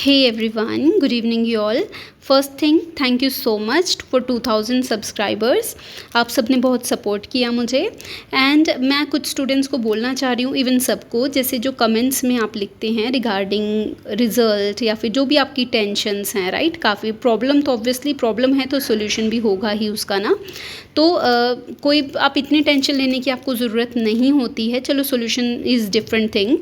Hey everyone, good evening you all. First thing thank you so much for 2000 subscribers. आप सब ने बहुत support किया मुझे एंड मैं कुछ स्टूडेंट्स को बोलना चाह रही हूँ, इवन सबको, जैसे जो कमेंट्स में आप लिखते हैं रिगार्डिंग रिज़ल्ट या फिर जो भी आपकी टेंशन्स हैं, राइट. काफ़ी प्रॉब्लम तो ऑब्वियसली प्रॉब्लम है तो सोल्यूशन भी होगा ही उसका ना. तो कोई आप इतनी टेंशन लेने की आपको ज़रूरत नहीं होती है. चलो solution is different thing.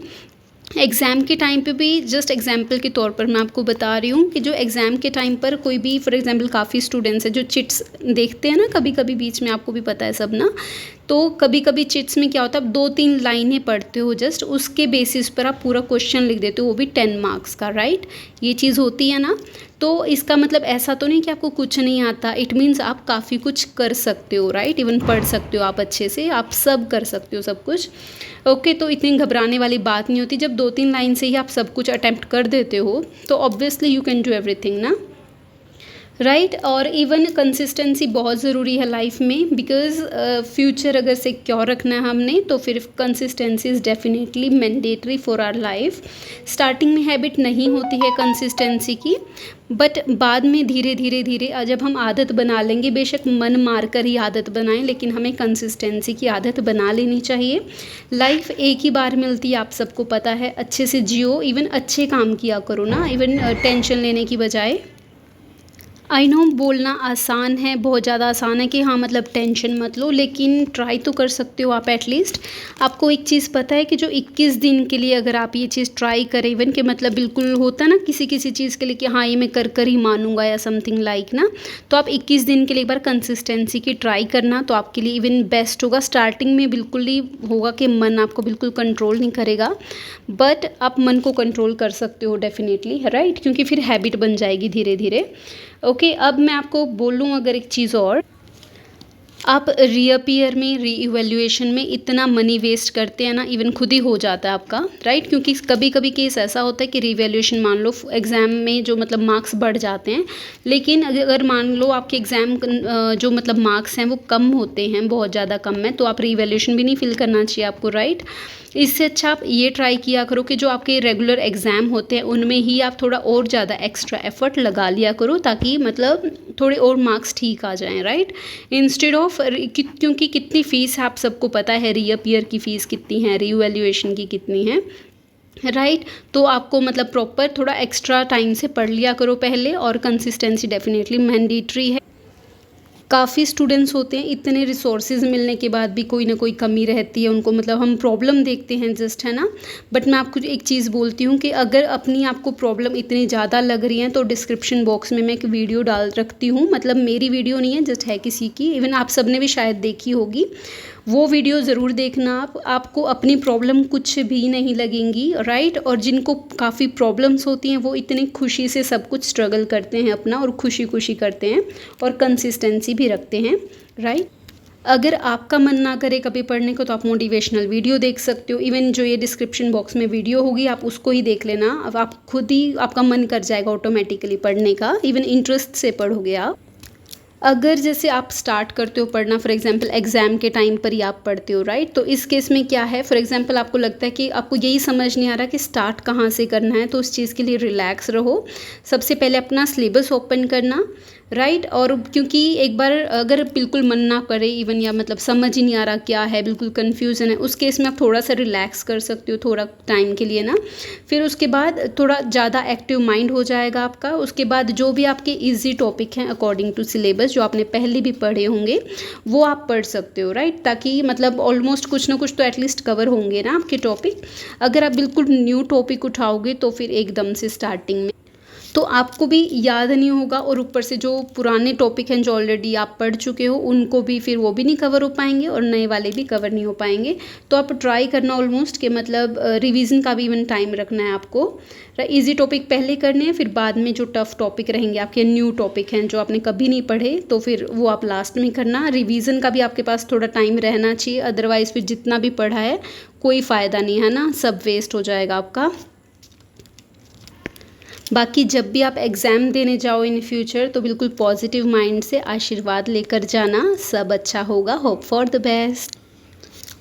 Exam के टाइम पे भी जस्ट एग्जांपल के तौर पर मैं आपको बता रही हूँ कि जो एग्ज़ाम के टाइम पर कोई भी फॉर एग्जांपल काफ़ी स्टूडेंट्स हैं जो चिट्स देखते हैं ना, कभी कभी बीच में, आपको भी पता है सब ना. तो कभी कभी चिट्स में क्या होता है, आप 2-3 लाइनें पढ़ते हो जस्ट, उसके बेसिस पर आप पूरा क्वेश्चन लिख देते हो, वो भी 10 मार्क्स का, राइट. ये चीज़ होती है ना. तो इसका मतलब ऐसा तो नहीं कि आपको कुछ नहीं आता. इट मीन्स आप काफ़ी कुछ कर सकते हो, राइट. इवन पढ़ सकते हो आप अच्छे से, आप सब कर सकते हो सब कुछ. ओके, तो इतनी घबराने वाली बात नहीं होती. जब 2-3 लाइन से ही आप सब कुछ अटैम्प्ट कर देते हो तो obviously you can do everything ना, राइट. और इवन कंसिस्टेंसी बहुत ज़रूरी है लाइफ में, बिकॉज फ्यूचर अगर सिक्योर रखना है हमने तो फिर consistency is definitely mandatory for our life. Starting में हैबिट नहीं होती है कंसिस्टेंसी की, बट बाद में धीरे धीरे धीरे जब हम आदत बना लेंगे, बेशक मन मार कर ही आदत बनाएं, लेकिन हमें कंसिस्टेंसी की आदत बना लेनी चाहिए. लाइफ एक ही बार मिलती है, आप सबको पता है. अच्छे से जियो, इवन अच्छे काम किया करो ना, इवन टेंशन लेने की बजाय. आई नो बोलना आसान है, बहुत ज़्यादा आसान है कि हाँ मतलब टेंशन मत लो, लेकिन ट्राई तो कर सकते हो आप एटलीस्ट. आपको एक चीज़ पता है कि जो 21 दिन के लिए अगर आप ये चीज़ ट्राई करें, इवन कि मतलब बिल्कुल होता है ना किसी किसी चीज़ के लिए कि हाँ ये मैं कर कर ही मानूंगा या समथिंग लाइक ना, तो आप 21 दिन के लिए एक बार कंसिस्टेंसी की ट्राई करना, तो आपके लिए इवन बेस्ट होगा. स्टार्टिंग में बिल्कुल ही होगा कि मन आपको बिल्कुल कंट्रोल नहीं करेगा, बट आप मन को कंट्रोल कर सकते हो डेफिनेटली, राइट, क्योंकि फिर हैबिट बन जाएगी धीरे धीरे. ओके, अब मैं आपको बोलूँ अगर एक चीज़ और, आप रीअपियर में, री इवेल्युएशन में इतना मनी वेस्ट करते हैं ना, इवन खुद ही हो जाता है आपका, राइट. क्योंकि कभी कभी केस ऐसा होता है कि री इवेल्युएशन, मान लो एग्ज़ाम में जो मतलब मार्क्स बढ़ जाते हैं, लेकिन अगर मान लो आपके एग्ज़ाम जो मतलब मार्क्स हैं वो कम होते हैं, बहुत ज़्यादा कम है, तो आप री इवेल्युएशन भी नहीं फिल करना चाहिए आपको, राइट. इससे अच्छा आप ये ट्राई किया करो कि जो आपके रेगुलर एग्ज़ाम होते हैं उनमें ही आप थोड़ा और ज़्यादा एक्स्ट्रा एफर्ट लगा लिया करो, ताकि मतलब थोड़े और मार्क्स ठीक आ जाएं, राइट. इंस्टेड ऑफ, क्योंकि कितनी फ़ीस है आप सबको पता है, रीअपियर की फ़ीस कितनी है, रीवैल्यूएशन की कितनी है, राइट. तो आपको मतलब प्रॉपर थोड़ा एक्स्ट्रा टाइम से पढ़ लिया करो पहले, और कंसिस्टेंसी डेफिनेटली मैंडेटरी है. काफ़ी स्टूडेंट्स होते हैं, इतने रिसोर्सेज मिलने के बाद भी कोई ना कोई कमी रहती है उनको, मतलब हम प्रॉब्लम देखते हैं जस्ट, है ना. बट मैं आपको एक चीज़ बोलती हूँ कि अगर अपनी आपको प्रॉब्लम इतनी ज़्यादा लग रही है तो डिस्क्रिप्शन बॉक्स में मैं एक वीडियो डाल रखती हूँ, मतलब मेरी वीडियो नहीं है, जस्ट है किसी की, इवन आप सब ने भी शायद देखी होगी. वो वीडियो ज़रूर देखना आप, आपको अपनी प्रॉब्लम कुछ भी नहीं लगेंगी, राइट. और जिनको काफ़ी प्रॉब्लम्स होती हैं वो इतनी खुशी से सब कुछ स्ट्रगल करते हैं अपना, और खुशी खुशी करते हैं, और कंसिस्टेंसी भी रखते हैं, राइट. अगर आपका मन ना करे कभी पढ़ने को तो आप मोटिवेशनल वीडियो देख सकते हो. इवन जो ये डिस्क्रिप्शन बॉक्स में वीडियो होगी आप उसको ही देख लेना, अब आप खुद ही, आपका मन कर जाएगा ऑटोमेटिकली पढ़ने का, इवन इंटरेस्ट से पढ़ोगे आप. अगर जैसे आप स्टार्ट करते हो पढ़ना, फॉर एग्जांपल एग्ज़ाम के टाइम पर ही आप पढ़ते हो, राइट. तो इस केस में क्या है, फॉर एग्जांपल आपको लगता है कि आपको यही समझ नहीं आ रहा कि स्टार्ट कहाँ से करना है, तो उस चीज़ के लिए रिलैक्स रहो. सबसे पहले अपना सिलेबस ओपन करना, राइट. और क्योंकि एक बार अगर बिल्कुल मन ना करे इवन, या मतलब समझ ही नहीं आ रहा क्या है, बिल्कुल कन्फ्यूज़न है, उस केस में आप थोड़ा सा रिलैक्स कर सकते हो थोड़ा टाइम के लिए ना. फिर उसके बाद थोड़ा ज़्यादा एक्टिव माइंड हो जाएगा आपका. उसके बाद जो भी आपके इजी टॉपिक हैं अकॉर्डिंग टू सिलेबस, जो आपने पहले भी पढ़े होंगे, वो आप पढ़ सकते हो, राइट. ताकि मतलब ऑलमोस्ट कुछ ना कुछ तो एटलीस्ट कवर होंगे ना आपके टॉपिक. अगर आप बिल्कुल न्यू टॉपिक उठाओगे तो फिर एकदम से स्टार्टिंग में तो आपको भी याद नहीं होगा, और ऊपर से जो पुराने टॉपिक हैं जो ऑलरेडी आप पढ़ चुके हो उनको भी फिर वो भी नहीं कवर हो पाएंगे, और नए वाले भी कवर नहीं हो पाएंगे. तो आप ट्राई करना ऑलमोस्ट कि मतलब रिवीजन का भी इवन टाइम रखना है आपको. इजी टॉपिक पहले करने हैं, फिर बाद में जो टफ टॉपिक रहेंगे आपके, न्यू टॉपिक हैं जो आपने कभी नहीं पढ़े, तो फिर वो आप लास्ट में करना. रिवीजन का भी आपके पास थोड़ा टाइम रहना चाहिए, अदरवाइज़ फिर जितना भी पढ़ा है कोई फ़ायदा नहीं है ना, सब वेस्ट हो जाएगा आपका. बाकी जब भी आप एग्ज़ाम देने जाओ इन फ्यूचर तो बिल्कुल पॉजिटिव माइंड से आशीर्वाद लेकर जाना, सब अच्छा होगा. Hope for the best.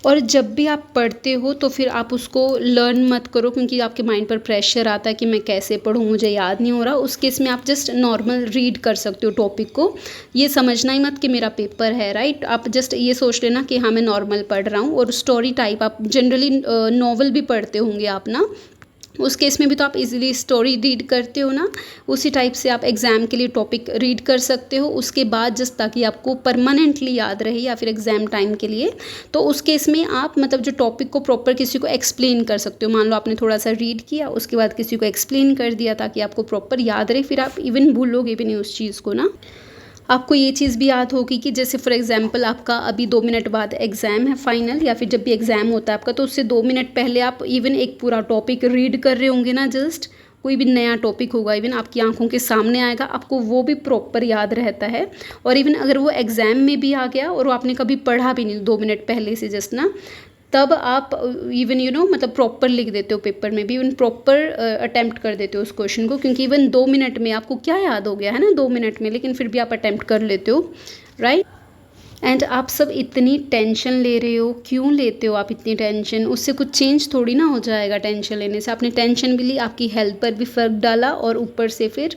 और जब भी आप पढ़ते हो तो फिर आप उसको लर्न मत करो, क्योंकि आपके माइंड पर प्रेशर आता है कि मैं कैसे पढूँ, मुझे याद नहीं हो रहा। उस केस में आप जस्ट नॉर्मल रीड कर सकते हो टॉपिक को। ये समझना ही मत कि मेरा पेपर है, राइट। आप जस्ट ये सोच लेना कि हाँ मैं नॉर्मल पढ़ रहा हूँ। और स्टोरी टाइप आप जनरली नॉवल भी पढ़ते होंगे आप ना, उस केस में भी तो आप इजीली स्टोरी रीड करते हो ना, उसी टाइप से आप एग्ज़ाम के लिए टॉपिक रीड कर सकते हो उसके बाद, जस्ट ताकि आपको परमानेंटली याद रहे या फिर एग्ज़ाम टाइम के लिए। तो उस केस में आप मतलब जो टॉपिक को प्रॉपर किसी को एक्सप्लेन कर सकते हो। मान लो आपने थोड़ा सा रीड किया, उसके बाद किसी को एक्सप्लेन कर दिया ताकि आपको प्रॉपर याद रहे, फिर आप इवन भूलोगे भी नहीं उस चीज़ को ना। आपको ये चीज़ भी याद होगी कि जैसे फॉर एग्जांपल आपका अभी 2 मिनट बाद एग्ज़ाम है फाइनल, या फिर जब भी एग्ज़ाम होता है आपका, तो उससे 2 मिनट पहले आप इवन एक पूरा टॉपिक रीड कर रहे होंगे ना। जस्ट कोई भी नया टॉपिक होगा, इवन आपकी आंखों के सामने आएगा, आपको वो भी प्रॉपर याद रहता है। और इवन अगर वो एग्ज़ाम में भी आ गया और आपने कभी पढ़ा भी नहीं 2 मिनट पहले से जस्ट ना, तब आप इवन मतलब प्रॉपर लिख देते हो पेपर में भी, इवन प्रॉपर अटेम्प्ट कर देते हो उस क्वेश्चन को, क्योंकि इवन 2 मिनट में आपको क्या याद हो गया है ना 2 मिनट में, लेकिन फिर भी आप अटेम्प्ट कर लेते हो, राइट। एंड आप सब इतनी टेंशन ले रहे हो, क्यों लेते हो आप इतनी टेंशन? उससे कुछ चेंज थोड़ी ना हो जाएगा टेंशन लेने से। आपने टेंशन भी ली, आपकी हेल्थ पर भी फ़र्क डाला, और ऊपर से फिर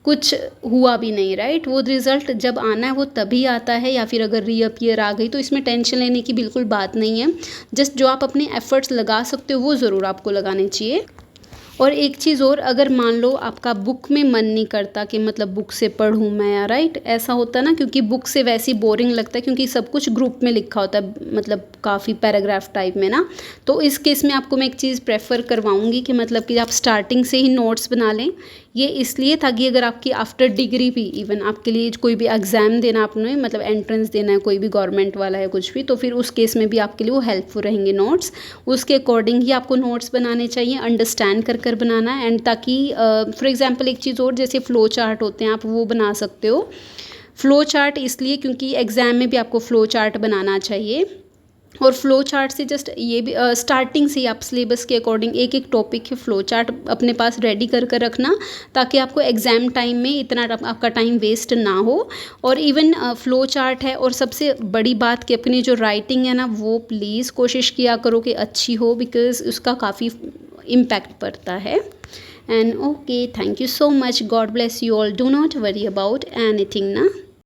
कुछ हुआ भी नहीं, राइट। वो रिज़ल्ट जब आना है वो तभी आता है, या फिर अगर रीअपीयर आ गई तो इसमें टेंशन लेने की बिल्कुल बात नहीं है। जस्ट जो आप अपने एफ़र्ट्स लगा सकते हो वो ज़रूर आपको लगाने चाहिए। और एक चीज़ और, अगर मान लो आपका बुक में मन नहीं करता कि मतलब बुक से पढ़ूँ मैं, या राइट, ऐसा होता है ना, क्योंकि बुक से वैसे ही बोरिंग लगता है, क्योंकि सब कुछ ग्रुप में लिखा होता है, मतलब काफ़ी पैराग्राफ टाइप में ना। तो इस केस में आपको मैं एक चीज़ प्रेफर करवाऊँगी कि मतलब कि आप स्टार्टिंग से ही नोट्स बना लें। ये इसलिए ताकि अगर आपकी आफ्टर डिग्री भी इवन आपके लिए कोई भी एग्ज़ाम देना, आपने मतलब एंट्रेंस देना है, कोई भी गवर्नमेंट वाला है कुछ भी, तो फिर उस केस में भी आपके लिए वो हेल्पफुल रहेंगे नोट्स। उसके अकॉर्डिंग ही आपको नोट्स बनाने चाहिए, अंडरस्टैंड कर कर बनाना है। एंड ताकि फॉर एग्जांपल एक चीज़ और, जैसे फ़्लो चार्ट होते हैं, आप वो बना सकते हो। फ़्लो चार्ट इसलिए क्योंकि एग्ज़ाम में भी आपको फ़्लो चार्ट बनाना चाहिए। और फ़्लो चार्ट से जस्ट ये भी स्टार्टिंग से ही आप सिलेबस के अकॉर्डिंग एक एक टॉपिक के फ़्लो चार्ट अपने पास रेडी कर कर रखना, ताकि आपको एग्ज़ाम टाइम में इतना आपका टाइम वेस्ट ना हो। और इवन फ़्लो चार्ट है, और सबसे बड़ी बात कि अपनी जो राइटिंग है ना, वो प्लीज़ कोशिश किया करो कि अच्छी हो, बिकॉज़ उसका काफ़ी इम्पैक्ट पड़ता है। And okay, thank you so much, God bless you all, do not worry about anything ना।